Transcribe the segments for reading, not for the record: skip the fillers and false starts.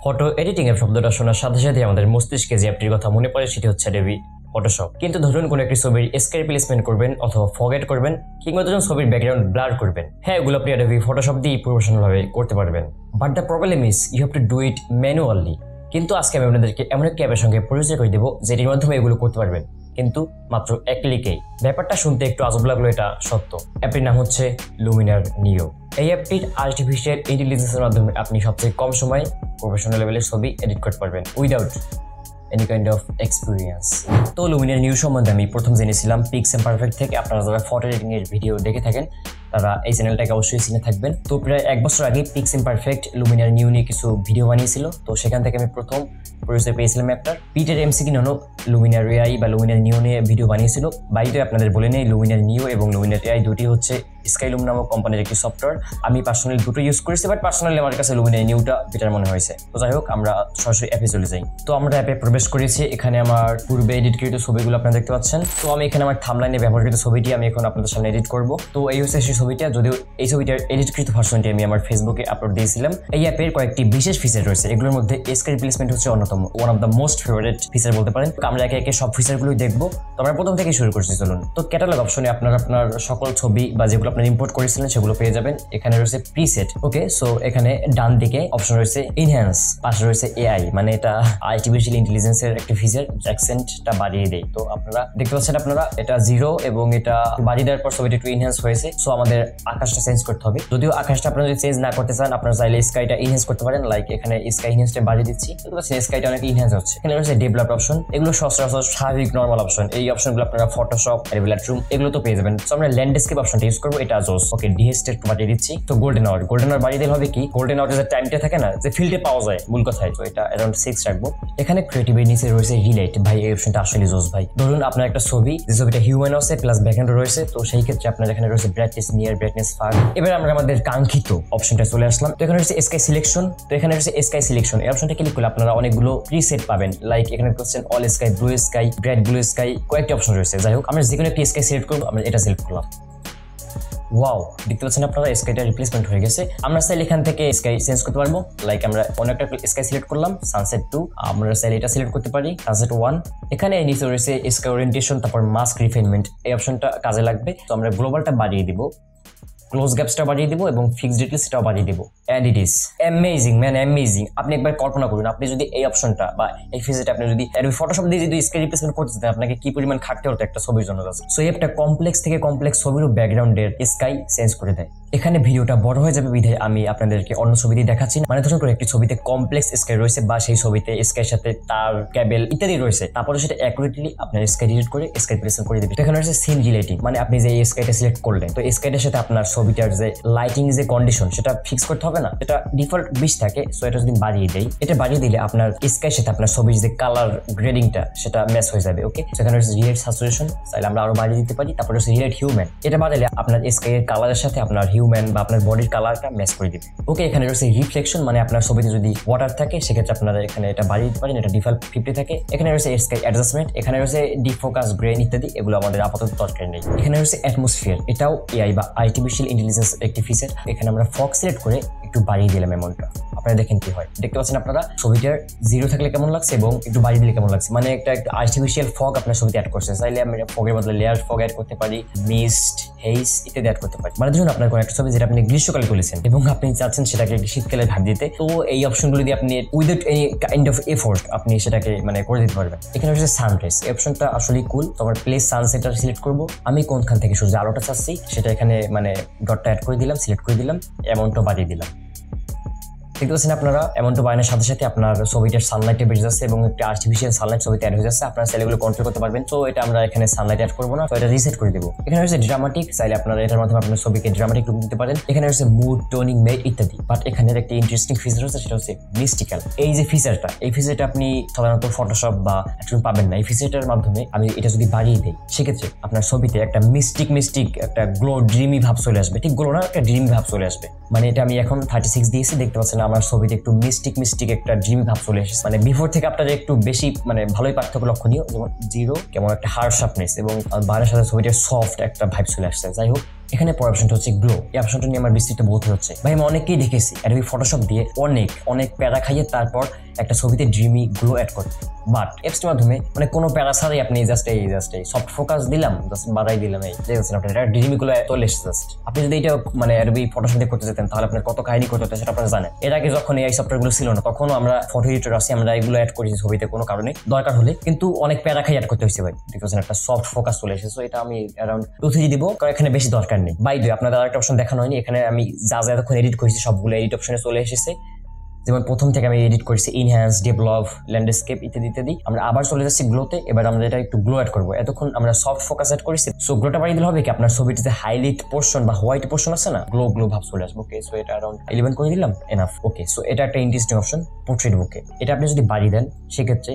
Photo editing এর শব্দটা শোনার সাথে সাথে আমাদের মস্তিষ্কে যে অ্যাপটির কথা মনে পড়ে সেটি হচ্ছে অ্যাডোবি ফটোশপ। কিন্তু ধরুন কোনো একটি ছবির স্কেল রিপ্লেসমেন্ট করবেন অথবা ফরগেট করবেন কিংবা ধরুন ছবির ব্যাকগ্রাউন্ড ব্লার করবেন, হ্যাঁ এগুলো আপনি অ্যাডোবি ফটোশপ দিয়ে প্রফেশনাল ভাবে করতে পারবেন। But the problem is you have to do it manually. কিন্তু আজকে আমি আপনাদেরকে এমন একটি অ্যাপের সঙ্গে পরিচয় করে দেবো যেটির মাধ্যমে এগুলো করতে পারবেন, কিন্তু মাত্র এক ক্লিকেই। ব্যাপারটা শুনতে একটু আজব লাগলো, এটা সত্য। অ্যাপটির নাম হচ্ছে লুমিনার নিও। এই অ্যাপটির আর্টিফিশিয়াল ইন্টেলিজেন্সের মাধ্যমে আপনি সবচেয়ে কম সময়ে প্রফেশনাল লেভেলের ছবি এডিট করতে পারবেন without any kind of experience. তো লুমিনার নিউ সম্বন্ধে আমি প্রথম জেনেছিলাম পিক্সএমপারফেক্ট থেকে। আপনারা যারা ফটো এডিটিং এর ভিডিও দেখে থাকেন তারা এই চ্যানেলটাকে অবশ্যই চিনে থাকবেন। তো প্রায় 1 বছর আগে পিক্সএমপারফেক্ট লুমিনার নিউ নিয়ে কিছু ভিডিও বানিয়েছিল। তো সেখান থেকে আমি প্রথম পরিচয় পেয়েছিলাম অ্যাপটার। পিটার এমসিকি নানো লুমিনার এআই বা লুমিনার নিউ নিয়ে ভিডিও বানিয়েছিল। বাড়িতে আপনাদের বলে নেই, লুমিনার নিউ এবং লুমিনার এআই দুটি হচ্ছে স্কাইলুম নামক কোম্পানির একটি সফটওয়্যার। আমি পার্সোনালি দুটো ইউজ করেছি, বাট পার্সোনালি আমার কাছে লুমিনার নিউটা বেটার মনে হয়েছে। তো যাই হোক, আমরা সরাসরি অ্যাপে চলে যাই। তো আমরা অ্যাপে প্রবেশ করেছি। এখানে আমার পূর্বে এডিটকৃত ছবিগুলো আপনারা দেখতে পাচ্ছেন। তো আমি এখানে আমার থাম্বনেইলে ব্যবহারকৃত ছবিটি আমি এখন আপনাদের সামনে এডিট করব। তো এই হচ্ছে সেই ছবিটা, যদিও এই ছবিটার এডিটকৃত ভার্সনটি আমি আমার ফেসবুকে আপলোড দিয়েছিলাম। এই অ্যাপের কয়েকটি বিশেষ ফিচার রয়েছে, এগুলোর মধ্যে স্কেল রিপ্লেসমেন্ট হচ্ছে অন্যতম, one of the most favourite feature বলতে পারেন। আমরা একে একে সব ফিচারগুলোই দেখবো। তো আমরা প্রথম থেকে শুরু করছি, চলুন। তো ক্যাটালগ অপশনে আপনার সকল ছবি বা যেগুলো আপনার ইম্পোর্ট করেছিলেন সেগুলো পেয়ে যাবেন। এখানে রয়েছে প্রিসেট। ওকে, সো এখানে ডান দিকে অপশন রয়েছে এনহ্যান্স, পাশে রয়েছে এআই, মানে এটা আর্টিফিশিয়াল ইন্টেলিজেন্সের একটা ফিচার, অ্যাকসেন্টটা বাড়িয়ে দেয়। তো আপনারা দেখতে পাচ্ছেন আপনারা এটা 0 এবং এটা বাড়িয়ে দেওয়ার পর ছবিটা একটু এনহ্যান্স হয়েছে। সো আমাদের আকাশটা চেঞ্জ করতে হবে। যদিও আকাশটা আপনারা যদি চেঞ্জ না করতে চান, আপনারা চাইলে স্কাইটা এনহ্যান্স করতে পারেন। লাইক এখানে স্কাই এনহ্যান্সটা বাড়িয়ে দিচ্ছি, স্কাইটা অনেক এনহ্যান্স হচ্ছে। এখানে রয়েছে ডেভেলপ অপশন, এগুলো সচরাচর স্বাভাবিক নর্মাল অপশন। এই অপশনগুলো আপনারা ফটোশপ, অ্যাডোবি লাইটরুম এগুলো তো পেয়ে যাবেন। সো আমরা ল্যান্ডস্কেপ অপশনটা ইউজ করবো, এটা জোস। ওকে, ডিএসটি একটু বাড়িয়ে দিচ্ছি। তো গোল্ডেন আওয়ার বাড়িয়ে দিলে হবে কি, গোল্ডেন আওয়ার যে টাইমটা থাকে না, যে ফিল্ডে পাওয়া যায় মূল কথায়, তো এটা অ্যারাউন্ড 6 রাখবো। এখানে ক্রিয়েটিভের নিচে রয়েছে রিলেট। ভাই এই অপশনটা আসলে জোস ভাই। ধরুন আপনার একটা ছবি, যে ছবিটা হিউম্যান আছে প্লাস ব্যাকগ্রাউন্ড রয়েছে, তো সেই ক্ষেত্রে আপনার এখানে রয়েছে ব্রাইটনেস নিয়ার, ব্রাইটনেস ফার। এবার আমরা আমাদের কাঙ্ক্ষিত অপশনটা চলে আসলাম। তো এখানে রয়েছে স্কাই সিলেকশন। তো এখানে রয়েছে স্কাই সিলেকশন, এই অপশনটা ক্লিক করলে আপনারা অনেকগুলো প্রিসেট পাবেন। লাইক এখানে করছেন all sky, blue sky, bright blue sky, কয়েকটি অপশন রয়েছে। যাই হোক, আমরা যে কোনো একটি স্কাই সিলেক্ট করবো, আমরা এটা সিলেক্ট করলাম। ওয়াও, দেখতে পাচ্ছেন আপনারা স্কাইটা রিপ্লেসমেন্ট হয়ে গেছে। আমরা চাইলে এখান থেকে স্কাই চেঞ্জ করতে পারবো। লাইক আমরা অন্য একটা স্কাই সিলেক্ট করলাম, সানসেট 2, আমরা চাইলে এটা সিলেক্ট করতে পারি, সানসেট 1। এখানে নিচে রয়েছে স্কাই ওরিয়েন্টেশন, তারপর মাস্ক রিফাইনমেন্ট, এই অপশনটা কাজে লাগবে। তো আমরা গ্লোবালটা বাড়িয়ে দিব, ক্লোজ গ্যাপসটা বাড়িয়ে দিব এবং ফিক্সড ডিটেইলসটাও বাড়িয়ে দিব। And it is amazing man, amazing. আপনি একবার কল্পনা করুন, আপনি যদি এই অপশনটা বা এই ফিচারটা আপনি যদি অ্যাডোবি ফটোশপ দিয়ে যদি স্কেল রিপ্লেসমেন্ট করতে চান, আপনাকে কি পরিমাণ খাটতে হতো একটা ছবির জন্য। সো এই একটা কমপ্লেক্স থেকে কমপ্লেক্স ছবিরও ব্যাকগ্রাউন্ডের স্কাই চেঞ্জ করে দেয়। এখানে ভিডিওটা বড় হয়ে যাবে বিধায় আমি আপনাদেরকে অন্য ছবি দিয়ে দেখাচ্ছি না। মানে ধরুন করে একটি ছবিতে কমপ্লেক্স স্কাই রয়েছে বা সেই ছবিতে স্কাইয়ের সাথে তার কেবল ইত্যাদি রয়েছে, তারপরে সেটা অ্যাকুরেটলি আপনার স্কাই ডিলিট করে স্কাই রিপ্লেসমেন্ট করে দিবে। এখানে রয়েছে সিন রিলেটিং, মানে আপনি যে স্কাইটা সিলেক্ট করলেন, তো স্কাইটার সাথে আপনার ছবিটার যে লাইটিং যে কন্ডিশন সেটা ফিক্স করতে হবে না, এটা ডিফল্ট 20 থাকে। সো এটা যদি বাড়িয়ে দেই, এটা বাড়িয়ে দিলে আপনার স্কাইয়ের সাথে আপনার ছবির যে কালার গ্রেডিংটা সেটা ম্যাচ হয়ে যাবে। ওকে, সেখানে রয়েছে রিলেট স্যাচুরেশন, চাইলে আমরা আরো বাড়িয়ে দিতে পারি। তারপরে রয়েছে রিলেট হিউম্যান, এটা বাড়ালে আপনার স্কাইয়ের কালারের সাথে আপনার হিউম্যান বা আপনার বডির কালারটা ম্যাচ করে দিবে। ওকে, এখানে রয়েছে রিফ্লেকশন, মানে আপনার ছবিতে যদি ওয়াটার থাকে সেক্ষেত্রে আপনারা এখানে এটা বাড়িয়ে দিতে পারেন, এটা ডিফল্ট 50 থাকে। এখানে রয়েছে স্কাই অ্যাডজাস্টমেন্ট, এখানে রয়েছে ডিফোকাস, গ্রেন ইত্যাদি, এগুলো আমাদের আপাতত দরকার নেই। এখানে রয়েছে অ্যাটমসফিয়ার, এটাও এআই বা আর্টিফিশিয়াল ইন্টেলিজেন্স একটি ফিচার। এখানে আমরা ফগ সিলেক্ট করে একটু বাড়িয়ে দিলাম অ্যামাউন্টটা, আপনারা দেখেন কি হয়। দেখতে পাচ্ছেন আপনারা ছবিটার 0 থাকলে কেমন লাগছে এবং একটু বাড়িয়ে দিলে কেমন লাগছে, মানে একটা আর্টিফিশিয়াল ফগ আপনার ছবিতে অ্যাড করছে। চাইলে আমরা ফগের বদলে লেয়ার ফগ অ্যাড করতে পারি, মিস্ট, হেইজ ইত্যাদি অ্যাড করতে পারি। মানে ধরুন আপনার কোনো একটা ছবি যেটা আপনি গ্রীষ্মকালে তুলেছেন এবং আপনি চাচ্ছেন সেটাকে শীতকালে ভাব দিতে, তো এই অপশনগুলো দিয়ে আপনি without any kind of effort আপনি সেটাকে মানে করে দিতে পারবেন। এখানে হচ্ছে সানরাইজ, এই অপশনটা আসলে কুল। তো আমার প্লেস সানসেটটা সিলেক্ট করবো, আমি কোনখান থেকে সূর্য আলোটা চাচ্ছি সেটা এখানে মানে ডটটা অ্যাড করে দিলাম, সিলেক্ট করে দিলাম, অ্যামাউন্টটা বাড়িয়ে দিলাম। দেখতে পাচ্ছেন আপনারা অ্যামাউন্টটা বাড়ানোর সাথে সাথে আপনার ছবিটার সানলাইটে বেড়ে যাচ্ছে এবং একটা আর্টিফিশিয়াল সানলাইট ছবিতে অ্যাড হয়ে যাচ্ছে। আপনারা চাইলে এগুলো কন্ট্রোল করতে পারবেন। তো এটা আমরা এখানে সানলাইট অ্যাড করবো না, তো এটা রিসেট করে দেবো। এখানে হচ্ছে ড্রামাটিক, চাইলে আপনারা এটার মাধ্যমে আপনার ছবিকে ড্রামাটিক লুক দিতে পারেন। এখানে হচ্ছে মুড, টোনিং, মেড ইত্যাদি। বাট এখানে একটা ইন্টারেস্টিং ফিচার হচ্ছে, সেটা হচ্ছে মিস্টিক্যাল। এই যে ফিচারটা, এই ফিচারটা আপনি সাধারণত ফটোশপ বা একটু পাবেন না। এই ফিচারটার মাধ্যমে আমি এটা যদি বাড়িয়ে দিই, সেক্ষেত্রে আপনার ছবিতে একটা মিস্টিক একটা গ্লো, ড্রিমি ভাব চলে আসবে। ঠিক গ্লো না, একটা ড্রিমি ভাব চলে আসবে। মানে এটা আমি এখন 36 দিয়েছি, দেখতে পাচ্ছেন আমার ছবিতে একটু মিস্টিক একটা ড্রিমি ভাব চলে এসেছে। মানে বিফোর থেকে আপনাদের একটু বেশি মানে ভালোই পার্থক্য লক্ষণীয়। যেমন 0 কেমন একটা হার্ড শার্পনেস এবং বারের সাথে ছবিটার সফট একটা ভাইব চলে আসছে। যাই হোক, এখানে পরের অপশনটা হচ্ছে গ্লো। এই অপশনটা নিয়ে আমার বিস্তৃত বলতে হচ্ছে ভাই, আমি অনেককেই দেখেছি অ্যাডোবি ফটোশপ দিয়ে অনেক প্যারা খাইয়ে তারপর একটা ছবিতে ড্রিমি গ্লো অ্যাড করতে। বাট অ্যাপসটির মাধ্যমে মানে কোনো প্যারা ছাড়াই আপনি জাস্ট এই সফট ফোকাস দিলাম, জাস্ট বাড়াই দিলাম, এই দেখছেন আপনি এটা ড্রিমি গ্লো চলে এসেছে জাস্ট। আপনি যদি এটা মানে অ্যাডোবি ফটোশপ দিয়ে করতে যেতেন তাহলে আপনার কত কাহিনী করতে হতো সেটা আপনারা জানেন। এর আগে যখন এই সফটওয়্যারগুলো ছিল না তখনও আমরা ফটো এডিটর আছি, আমরা এগুলো অ্যাড করেছি ছবিতে কোনো কারণে দরকার হলে, কিন্তু অনেক প্যারা খাই অ্যাড করতে হয়েছে ভাই। দেখতেছেন একটা সফট ফোকাস চলে এসেছে, এটা আমি অ্যারাউন্ড 2-3 দিব কারণ এখানে বেশি দরকার নেই। বাই দ্য আপনাদের আরেকটা অপশন দেখানো হয়নি, এখানে আমি যা এতক্ষণ এডিট করেছি সবগুলো এডিট অপশনে চলে এসেছে। যেমন প্রথম থেকে আমি এডিট করেছি ইনহ্যান্স, ডেভেলপ, ল্যান্ডস্কেপ ইত্যাদি। আমরা আবার চলে যাচ্ছি গ্লোতে। এবার আমরা এটা একটু গ্লো অ্যাড করবো। এতক্ষণ আমরা সফট ফোকাস অ্যাড করেছি, সো গ্লোটা বাড়িয়ে দিলে হবে কি আপনার ছবিতে যে হাইলাইট পোর্শন বা হোয়াইট পোর্শন আছে না, গ্লো ভাব চলে আসবে। ওকে, সো এটা অ্যারাউন্ড 11 করে দিলাম, এনাফ। ওকে, সো এটা একটা ইন্টারেস্টিং অপশন, পোর্ট্রেট বুকে। এটা আপনি যদি বাড়িয়ে দেন সেক্ষেত্রে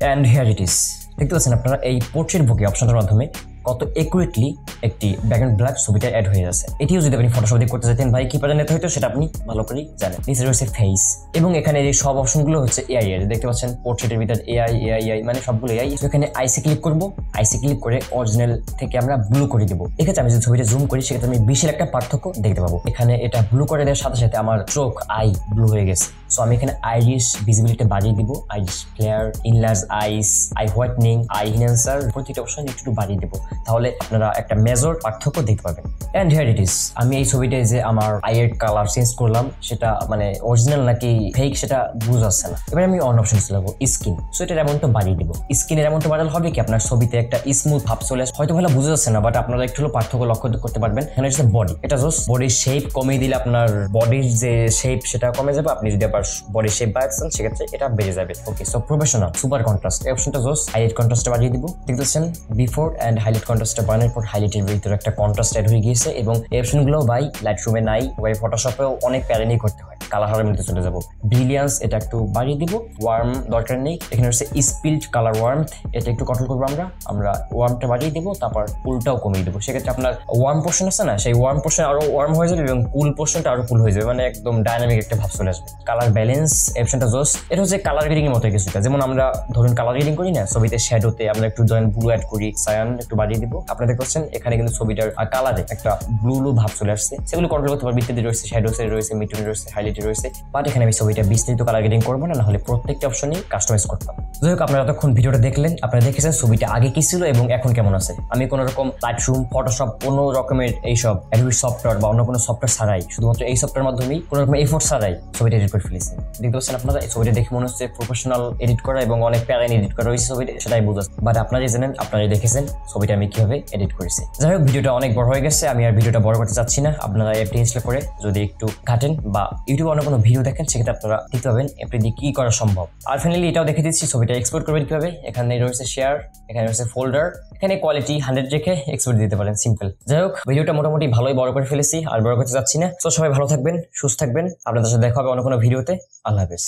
অ্যান্ড হিয়ার ইট ইজ, দেখতে পাচ্ছেন আপনারা এই পোর্ট্রেট বুকে অপশনটার মাধ্যমে কত একুরেটলি একটি ব্যাকগ্রাউন্ড ব্ল্যাক ছবিটা অ্যাড হয়ে যাচ্ছে। এটিও যদি আপনি ফটোশপ দিয়ে করতে যেতেন ভাই কি পারেন নিতে হইতো সেটা আপনি ভালো করেই জানেন। নিচে রয়েছে ফেস এবং এখানে এই সব অপশনগুলো হচ্ছে এআই এর, দেখতে পাচ্ছেন পোর্ট্রেটের ভিতরে এআই মানে সবগুলো এআই। এখানে আইসি ক্লিক করব, আইসি ক্লিক করে অরিজিনাল থেকে আমরা ব্লু করে দেবো। এক্ষেত্রে আমি যদি ছবিটা জুম করি সেক্ষেত্রে আমি বিশের একটা পার্থক্য দেখতে পাবো। এখানে এটা ব্লু করে দেওয়ার সাথে সাথে আমার চোখ আই ব্লু হয়ে গেছে। সো আমি এখানে আইরিশ ভিজিবিলিটি বাড়িয়ে দিব, iris flare, enlarge eyes, eye whitening, eye enhancer, প্রতিটা অপশন একটু বাড়িয়ে দিব, তাহলে আপনারা একটা মেজর পার্থক্য দেখতে পাবেন। এন্ড হিয়ার ইট ইজ, আমি এই ছবিটায় যে আমার আইয়ের কালার চেঞ্জ করলাম সেটা মানে অরিজিনাল নাকি ফেক সেটা বুঝ আসছে না। এবার আমি অন অপশন চলে যাবো স্কিন। সো এটার অ্যামাউন্টটা বাড়িয়ে দিব। স্কিনের অ্যামাউন্টটা বাড়ালে হবে কি আপনার ছবিতে একটা স্মুথ ভাব চলে আসে। হয়তো ভালো বুঝে যাচ্ছে না বাট আপনারা একটু হলো পার্থক্য লক্ষ্য করতে পারবেন। এখানে হচ্ছে বডি, এটা জাস্ট বডির শেপ কমিয়ে দিলে আপনার বডির যে শেপ সেটা কমে যাবে। আপনি যদি আবার বডির শেপ বাড়াচ্ছেন সেক্ষেত্রে এটা বেড়ে যাবে। ওকে, সো প্রফেশনাল সুপার কন্ট্রাস্ট, এই অপশনটা জাস্ট হাইলাইট কন্ট্রাস্টটা বাড়িয়ে দিব। দেখতেছেন বিফোর এন্ড হাইলাইট কন্ট্রাস্টটা বাড়ানোর পর হাইলাইটের ভিতরে একটা কন্ট্রাস্ট অ্যাড হয়ে গিয়েছে এবং এই অপশনগুলো ভাই লাইটরুমে নাই, ভাই ফটোশপেও অনেক প্যারেনই করতে হয়। কালার হারের মধ্যে চলে যাবো। ব্রিলিয়ান্স এটা একটু বাড়িয়ে দিব, ওয়ার্ম দরকার নেই। এখানে হচ্ছে স্পিল্ড কালার ওয়ার্মথ, এটা একটু কন্ট্রোল করবো আমরা ওয়ার্মটা বাড়িয়ে দিব, তারপর কুলটাও কমিয়ে দেবো। সেক্ষেত্রে আপনার ওয়ার্ম পোর্শন আছে না, সেই ওয়ার্ম পোর্শন আরো ওয়ার্ম হয়ে যাবে এবং কুল পোর্শনটা আরো কুল হয়ে যাবে, মানে একদম ডাইনামিক একটা ভাব চলে আসবে। কালার ব্যালেন্স অপশনটা জোস, এটা হচ্ছে কালার গ্রেডিং এর মতো কিছুটা। যেমন আমরা ধরুন কালার গ্রেডিং করি না ছবিতে, শ্যাডোতে আমরা একটু জয়েন্ট ব্লু অ্যাড করি, সায়ান একটু বাড়িয়ে দিব। আপনারা দেখছেন এখানে কিন্তু ছবিটার কালারে একটা ব্লু ভাব চলে আসছে। সেগুলো কন্ট্রোল করতে পারবে, ইত্যাদি রয়েছে, শ্যাডোসে রয়েছে, মিডটোনে রয়েছে, হাইলাইটে রয়েছে। বাট এখানে আমি ছবিটা বিস্তারিত কালার গ্রেডিং করবো না, হলে প্রত্যেকটা অপশনই কাস্টমাইজ করতাম। যাই হোক, আপনারা যতক্ষণ ভিডিওটা দেখলেন আপনারা দেখেছেন ছবিটা আগে কি ছিল এবং এখন কেমন আছে। আমি কোনো রকম লাইটরুম, ফটোশপ, কোনো রকমের এইসব অ্যাডোবি সফটওয়্যার বা অন্য কোনো সফটওয়্যার ছাড়াই, শুধুমাত্র এই সফটওয়্যার মাধ্যমেই কোনো রকম এফোর্ট ছাড়াই ছবিটা এডিট করে ফেলেছি। দেখতে পাচ্ছেন আপনারা এই ছবিটা দেখে মনে হচ্ছে প্রফেশনাল এডিট করা এবং অনেক প্যারাইন এডিট করা হয়েছে ছবিটা, সেটাই বুঝাচ্ছে। বাট আপনারাই জানেন, আপনারাই দেখেছেন ছবিটা আমি কিভাবে এডিট করেছি। যাই হোক, ভিডিওটা অনেক বড় হয়ে গেছে, আমি আর ভিডিওটা বড় করতে চাচ্ছি না। আপনারা অ্যাপটি ইনস্টল করে যদি একটু ঘাটেন বা ইউটিউবে অন্য কোনো ভিডিও দেখেন সেক্ষেত্রে আপনারা দেখতে পাবেন অ্যাপটি দিয়ে কি করা সম্ভব। আর ফাইনালি এটাও দেখে দিচ্ছি ছবিটা এক্সপোর্ট করবেন কিভাবে। এখানে রয়েছে শেয়ার, এখানে রয়েছে ফোল্ডার, এখানে কোয়ালিটি 100 রেখে এক্সপোর্ট দিতে পারেন, সিম্পল। যাই হোক, ভিডিওটা মোটামুটি ভালোই বড় করে ফেলেছি, আর বড় করতে চাচ্ছি না। তো সবাই ভালো থাকবেন, সুস্থ থাকবেন, আপনাদের সাথে দেখা হবে অন্য কোনো ভিডিওতে। আল্লাহ হাফেজ।